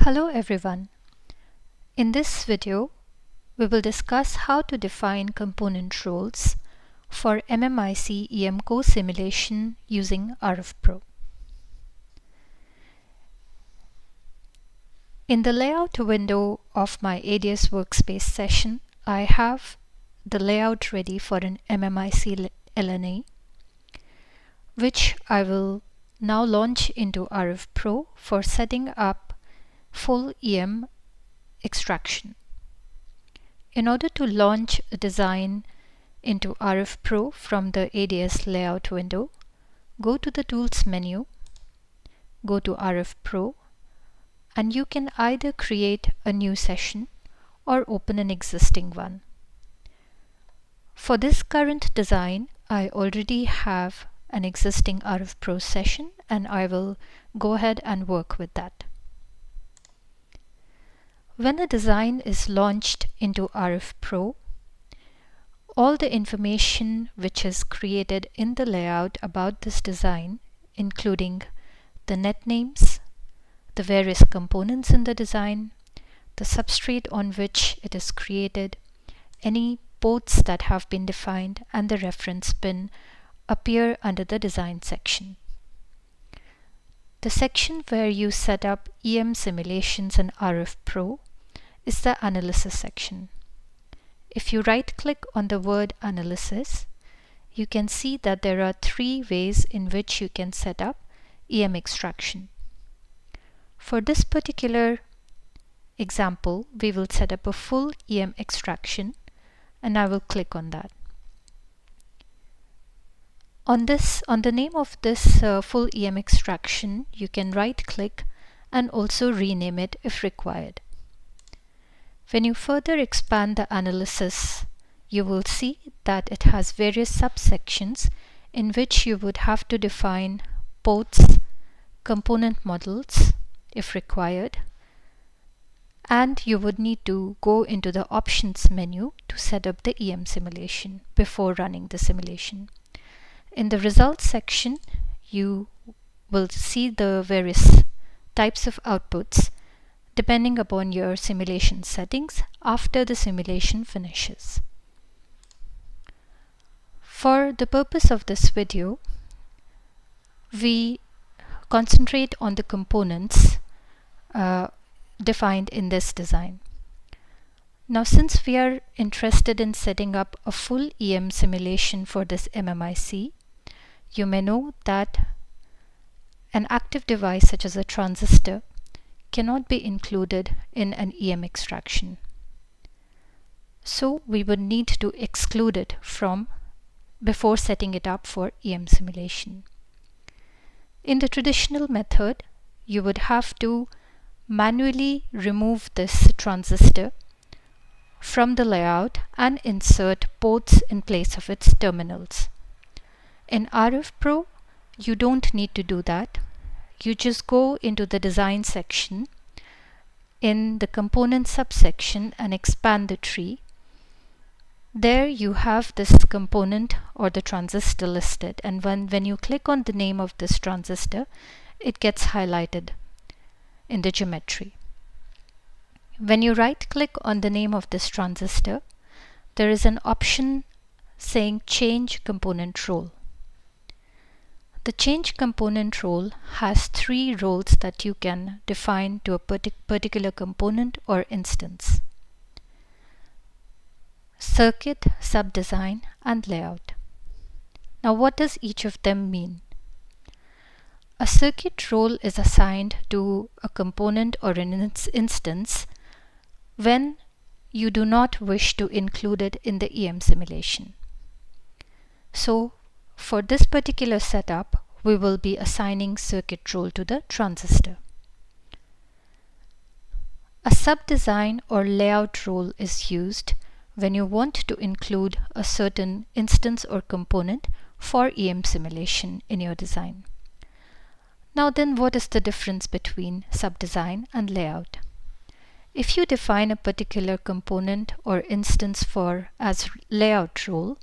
Hello everyone. In this video, we will discuss how to define component roles for MMIC EM-Cosimulation using RFPro. In the layout window of my ADS workspace session, I have the layout ready for an MMIC LNA, which I will now launch into RFPro for setting up full EM extraction. In order to launch a design into RFPro from the ADS layout window, go to the Tools menu, go to RFPro, and you can either create a new session or open an existing one. For this current design, I already have an existing RFPro session and I will go ahead and work with that. When a design is launched into RFPro, all the information which is created in the layout about this design, including the net names, the various components in the design, the substrate on which it is created, any ports that have been defined, and the reference pin appear under the design section. The section where you set up EM simulations in RFPro is the analysis section. If you right-click on the word analysis, you can see that there are three ways in which you can set up EM extraction. For this particular example, we will set up a full EM extraction, and I will click on that. On the name of this full EM extraction, you can right-click and also rename it if required. When you further expand the analysis, you will see that it has various subsections in which you would have to define ports, component models if required, and you would need to go into the options menu to set up the EM simulation before running the simulation. In the results section, you will see the various types of outputs depending upon your simulation settings after the simulation finishes. For the purpose of this video, we concentrate on the components defined in this design. Now, since we are interested in setting up a full EM simulation for this MMIC, you may know that an active device such as a transistor cannot be included in an EM extraction. So we would need to exclude it from before setting it up for EM simulation. In the traditional method, you would have to manually remove this transistor from the layout and insert ports in place of its terminals. In RFPro, you don't need to do that. You just go into the design section in the component subsection and expand the tree. There you have this component or the transistor listed, and when you click on the name of this transistor, it gets highlighted in the geometry. When you right-click on the name of this transistor, there is an option saying Change Component Role. The Change Component Role has three roles that you can define to a particular component or instance: circuit, subdesign, and layout. Now, what does each of them mean? A circuit role is assigned to a component or an instance when you do not wish to include it in the EM simulation. So, for this particular setup, we will be assigning circuit role to the transistor. A subdesign or layout role is used when you want to include a certain instance or component for EM simulation in your design. Now then, what is the difference between subdesign and layout? If you define a particular component or instance as layout role,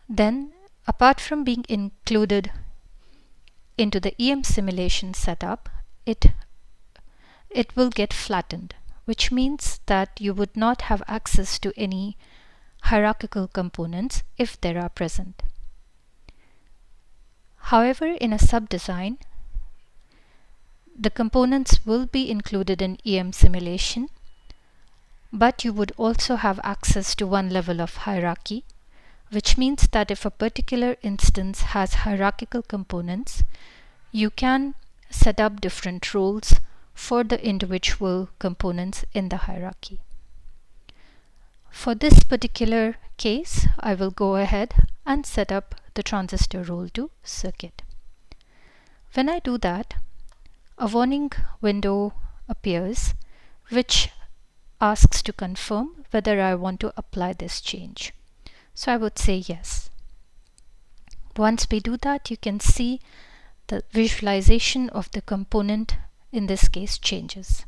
then apart from being included into the EM simulation setup, it it will get flattened, which means that you would not have access to any hierarchical components if there are present. However, in a sub-design, the components will be included in EM simulation, but you would also have access to one level of hierarchy, which means that if a particular instance has hierarchical components, you can set up different roles for the individual components in the hierarchy. For this particular case, I will go ahead and set up the transistor role to circuit. When I do that, a warning window appears which asks to confirm whether I want to apply this change. So I would say yes. Once we do that, you can see the visualization of the component in this case changes.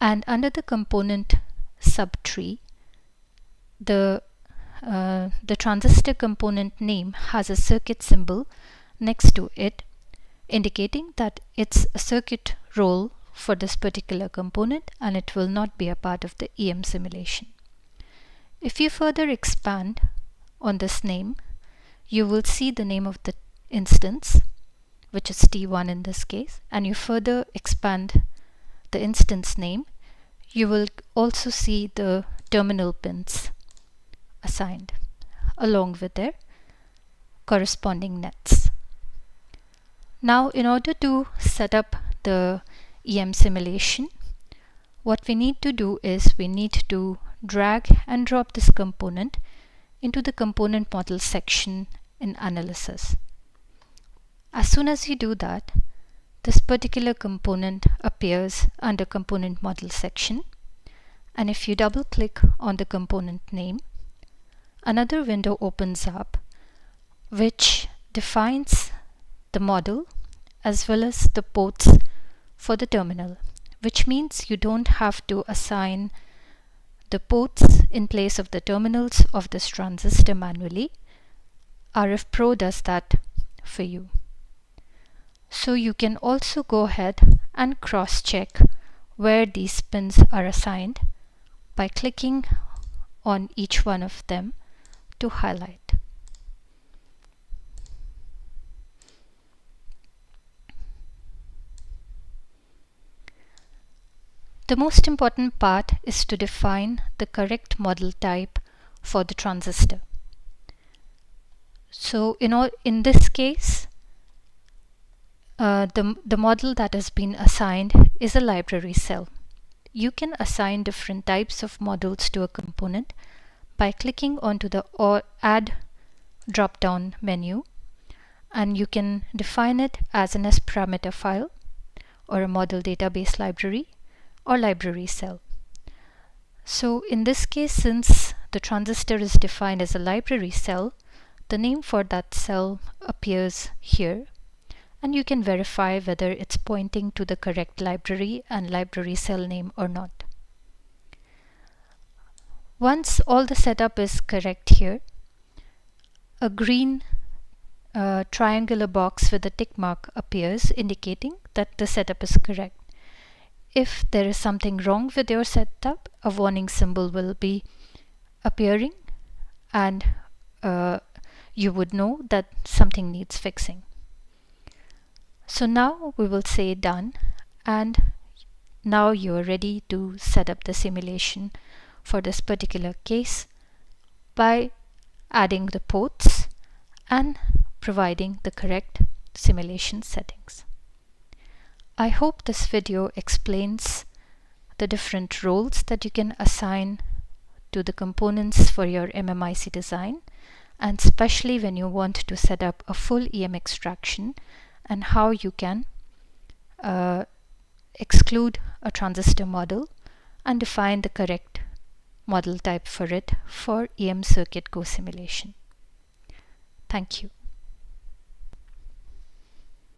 And under the component subtree, the transistor component name has a circuit symbol next to it, indicating that it's a circuit role for this particular component and it will not be a part of the EM simulation. If you further expand on this name, you will see the name of the instance, which is T1 in this case, and you further expand the instance name, you will also see the terminal pins assigned along with their corresponding nets. Now, in order to set up the EM simulation, what we need to do is we need to drag and drop this component into the component model section in analysis. As soon as you do that, this particular component appears under component model section, and if you double click on the component name, another window opens up which defines the model as well as the ports for the terminal, which means you don't have to assign the ports in place of the terminals of this transistor manually. RFPro does that for you. So you can also go ahead and cross-check where these pins are assigned by clicking on each one of them to highlight. The most important part is to define the correct model type for the transistor. So in this case, the model that has been assigned is a library cell. You can assign different types of models to a component by clicking onto the Add drop-down menu, and you can define it as an S-parameter file or a model database library or library cell. So in this case, since the transistor is defined as a library cell, the name for that cell appears here, and you can verify whether it's pointing to the correct library and library cell name or not. Once all the setup is correct here, a green triangular box with a tick mark appears indicating that the setup is correct. If there is something wrong with your setup, a warning symbol will be appearing, and you would know that something needs fixing. So now we will say done, and now you are ready to set up the simulation for this particular case by adding the ports and providing the correct simulation settings. I hope this video explains the different roles that you can assign to the components for your MMIC design, and especially when you want to set up a full EM extraction and how you can exclude a transistor model and define the correct model type for it for EM circuit co-simulation. Thank you.